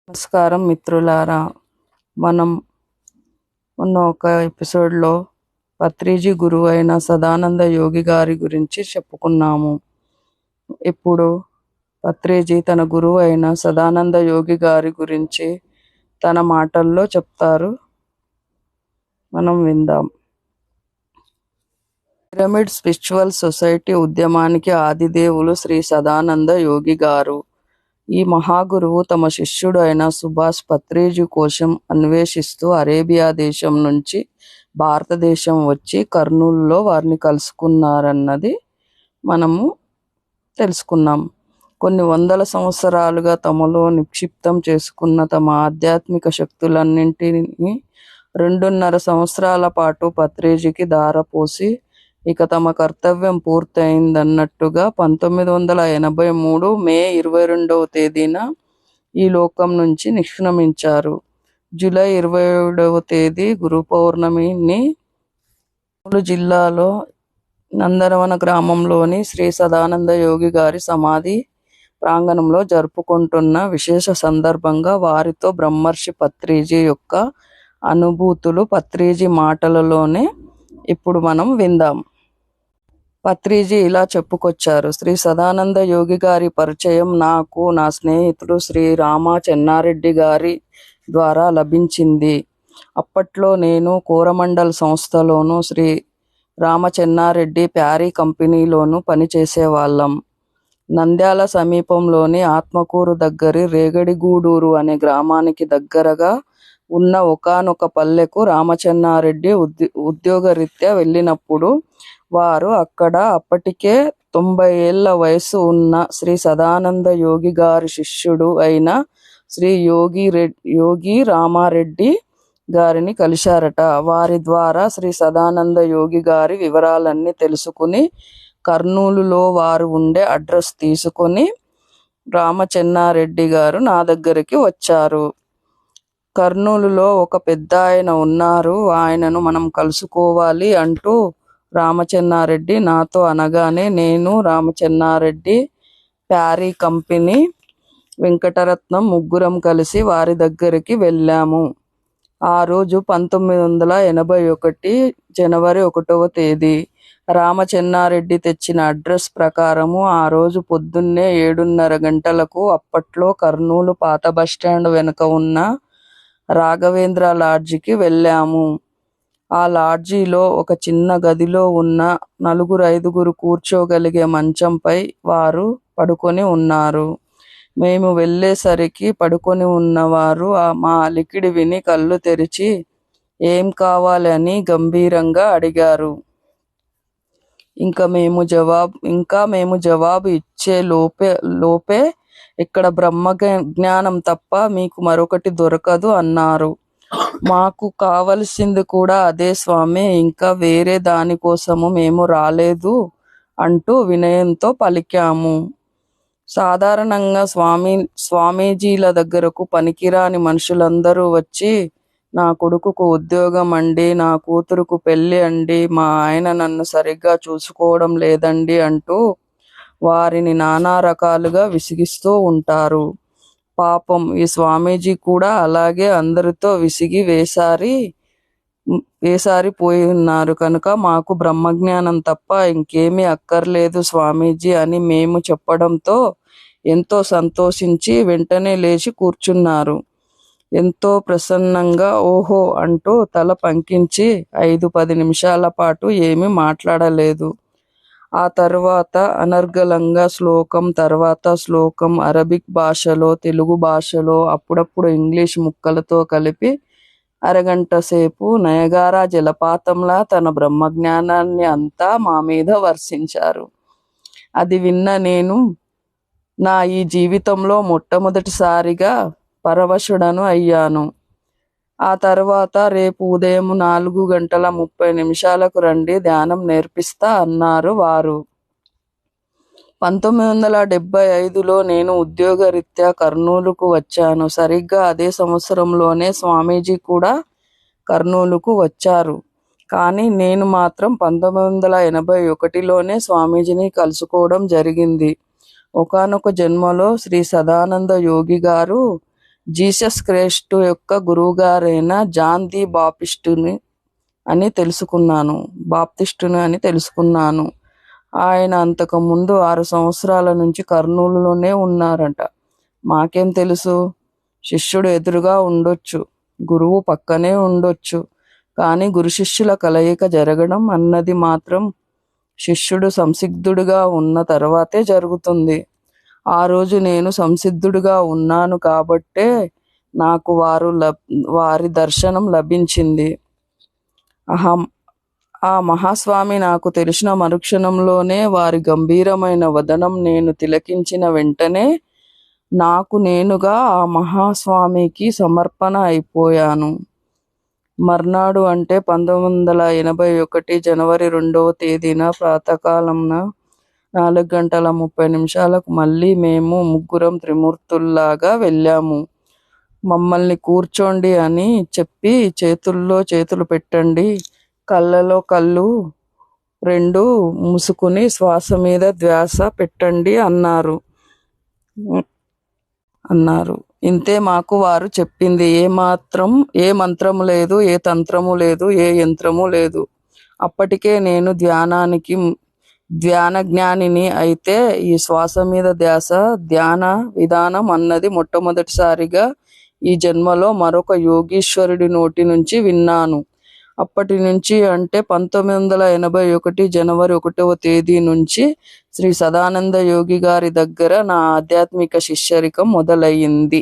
నమస్కారం మిత్రులారా. మనం మొన్న ఒక ఎపిసోడ్లో పత్రిజీ గురువు అయిన సదానంద యోగి గారి గురించి చెప్పుకున్నాము. ఇప్పుడు పత్రిజీ తన గురువు అయిన సదానంద యోగి గారి గురించి తన మాటల్లో చెప్తారు, మనం విందాం. పిరమిడ్ స్పిరిచువల్ సొసైటీ ఉద్యమానికి ఆదిదేవులు శ్రీ సదానంద యోగి గారు. ఈ మహాగురువు తమ శిష్యుడు అయిన సుభాష్ పత్రిజీ కోసం అన్వేషిస్తూ అరేబియా దేశం నుంచి భారతదేశం వచ్చి కర్నూలులో వారిని కలుసుకున్నారన్నది మనము తెలుసుకున్నాం. కొన్ని వందల సంవత్సరాలుగా తమలో నిక్షిప్తం చేసుకున్న తమ ఆధ్యాత్మిక శక్తులన్నింటినీ 2.5 సంవత్సరాల పాటు పత్రిజీకి ధారపోసి ఇక తమ కర్తవ్యం పూర్తయిందన్నట్టుగా 1983 మే 22వ తేదీన ఈ లోకం నుంచి నిష్క్రమించారు. జూలై 27వ తేదీ గురు పౌర్ణమిని కర్నూలు జిల్లాలో నందనవన గ్రామంలోని శ్రీ సదానంద యోగి గారి సమాధి ప్రాంగణంలో జరుపుకుంటున్న విశేష సందర్భంగా వారితో బ్రహ్మర్షి పత్రిజీ యొక్క అనుభూతులు పత్రిజీ మాటలలోనే ఇప్పుడు మనం విందాం. పత్రిజీ ఇలా చెప్పుకొచ్చారు. శ్రీ సదానంద యోగి గారి పరిచయం నాకు నా స్నేహితుడు శ్రీ రామ చెన్నారెడ్డి గారి ద్వారా లభించింది. అప్పట్లో నేను కోరమండల్ సంస్థలోను శ్రీ రామ చెన్నారెడ్డి ప్యారీ కంపెనీలోను పనిచేసేవాళ్ళం. నంద్యాల సమీపంలోని ఆత్మకూరు దగ్గరి రేగడిగూడూరు అనే గ్రామానికి దగ్గరగా ఉన్న ఒకానొక పల్లెకు రామచెన్నారెడ్డి ఉద్యోగరీత్యా వెళ్ళినప్పుడు వారు అక్కడ అప్పటికే 90 ఏళ్ల వయసు ఉన్న శ్రీ సదానంద యోగి గారి శిష్యుడు అయిన శ్రీ యోగి రామారెడ్డి గారిని కలిశారట. వారి ద్వారా శ్రీ సదానంద యోగి గారి వివరాలన్నీ తెలుసుకుని కర్నూలులో వారు ఉండే అడ్రస్ తీసుకుని రామచెన్నారెడ్డి గారు నా దగ్గరికి వచ్చారు. కర్నూలులో ఒక పెద్ద ఆయన ఉన్నారు, ఆయనను మనం కలుసుకోవాలి అంటూ రామచెన్నారెడ్డి నాతో అనగానే నేను రామచెన్నారెడ్డి ప్యారీ కంపెనీ వెంకటరత్నం ముగ్గురం కలిసి వారి దగ్గరికి వెళ్ళాము. ఆ రోజు 1981 జనవరి 1వ తేదీ. రామచెన్నారెడ్డి తెచ్చిన అడ్రస్ ప్రకారము ఆ రోజు పొద్దున్నే 7:30 గంటలకు అప్పట్లో కర్నూలు పాత బస్టాండ్ వెనుక ఉన్న రాఘవేంద్ర లాడ్జికి వెళ్ళాము. ఆ లాడ్జీలో ఒక చిన్న గదిలో ఉన్న 4-5 కూర్చోగలిగే మంచంపై వారు పడుకొని ఉన్నారు. మేము వెళ్ళేసరికి పడుకొని ఉన్నవారు మా అలికిడి విని కళ్ళు తెరిచి ఏం కావాలి అని గంభీరంగా అడిగారు. ఇంకా మేము జవాబు ఇచ్చే లోపే ఇక్కడ బ్రహ్మ జ్ఞానం తప్ప మీకు మరొకటి దొరకదు అన్నారు. మాకు కావలసింది కూడా అదే స్వామి, ఇంకా వేరే దానికోసము మేము రాలేదు అంటూ వినయంతో పలికాము. సాధారణంగా స్వామీజీల దగ్గరకు పనికిరాని మనుషులందరూ వచ్చి నా కొడుకుకు ఉద్యోగం అండి, నా కూతురుకు పెళ్ళి అండి, మా ఆయన నన్ను సరిగ్గా చూసుకోవడం లేదండి అంటూ వారిని నానా రకాలుగా విసిగిస్తూ ఉంటారు. పాపం ఈ స్వామీజీ కూడా అలాగే అందరితో విసిగి వేసారిపోయి ఉన్నారు కనుక మాకు బ్రహ్మజ్ఞానం తప్ప ఇంకేమీ అక్కర్లేదు స్వామీజీ అని మేము చెప్పడంతో ఎంతో సంతోషించి వెంటనే లేచి కూర్చున్నారు. ఎంతో ప్రసన్నంగా ఓహో అంటూ తల పంకించి 5-10 నిమిషాల పాటు ఏమీ మాట్లాడలేదు. ఆ తర్వాత అనర్గళంగా శ్లోకం తర్వాత శ్లోకం అరబిక్ భాషలో, తెలుగు భాషలో, అప్పుడప్పుడు ఇంగ్లీష్ ముక్కలతో కలిపి అరగంట సేపు నయగారా జలపాతంలా తన బ్రహ్మజ్ఞానాన్ని అంతా మా మీద వర్షించారు. అది విన్న నేను నా ఈ జీవితంలో మొట్టమొదటిసారిగా పరవశుడను అయ్యాను. ఆ తర్వాత రేపు ఉదయం 4:30 రండి, ధ్యానం నేర్పిస్తా అన్నారు వారు. 1975లో నేను ఉద్యోగరీత్యా కర్నూలుకు వచ్చాను. సరిగ్గా అదే సంవత్సరంలోనే స్వామీజీ కూడా కర్నూలుకు వచ్చారు. కానీ నేను మాత్రం 1981లోనే స్వామీజీని కలుసుకోవడం జరిగింది. ఒకానొక జన్మలో శ్రీ సదానంద యోగి గారు జీసస్ క్రైస్ట్ యొక్క గురువుగారైన జాన్ ది బాప్టిస్టుని అని తెలుసుకున్నాను. ఆయన అంతకు ముందు 6 సంవత్సరాల నుంచి కర్నూలులోనే ఉన్నారట. మాకేం తెలుసు? శిష్యుడు ఎదురుగా ఉండొచ్చు, గురువు పక్కనే ఉండొచ్చు, కానీ గురు శిష్యుల కలయిక జరగడం అన్నది మాత్రం శిష్యుడు సంసిద్ధుడుగా ఉన్న తర్వాతే జరుగుతుంది. ఆ రోజు నేను సంసిద్ధుడుగా ఉన్నాను కాబట్టే నాకు వారి దర్శనం లభించింది. ఆ మహాస్వామి నాకు తెలిసిన మరుక్షణంలోనే వారి గంభీరమైన వదనం నేను తిలకించిన వెంటనే నాకు నేనుగా ఆ మహాస్వామికి సమర్పణ అయిపోయాను. మర్నాడు అంటే 1981 జనవరి 2వ తేదీన ప్రాతకాలంన 4:30 మళ్ళీ మేము ముగ్గురం త్రిమూర్తుల్లాగా వెళ్ళాము. మమ్మల్ని కూర్చోండి అని చెప్పి చేతుల్లో చేతులు పెట్టండి, కళ్ళలో కళ్ళు 2 మూసుకుని శ్వాస మీద ధ్యాస పెట్టండి అన్నారు. ఇంతే మాకు వారు చెప్పింది. ఏ మంత్రము లేదు, ఏ తంత్రము లేదు, ఏ యంత్రము లేదు. అప్పటికే నేను ధ్యాన జ్ఞానిని అయితే ఈ శ్వాస మీద ధ్యాస ధ్యాన విధానం అన్నది మొట్టమొదటిసారిగా ఈ జన్మలో మరొక యోగీశ్వరుడి నోటి నుంచి విన్నాను. అప్పటి నుంచి అంటే 1981 జనవరి 1వ తేదీ నుంచి శ్రీ సదానంద యోగి గారి దగ్గర నా ఆధ్యాత్మిక శిష్యరికం మొదలయ్యింది.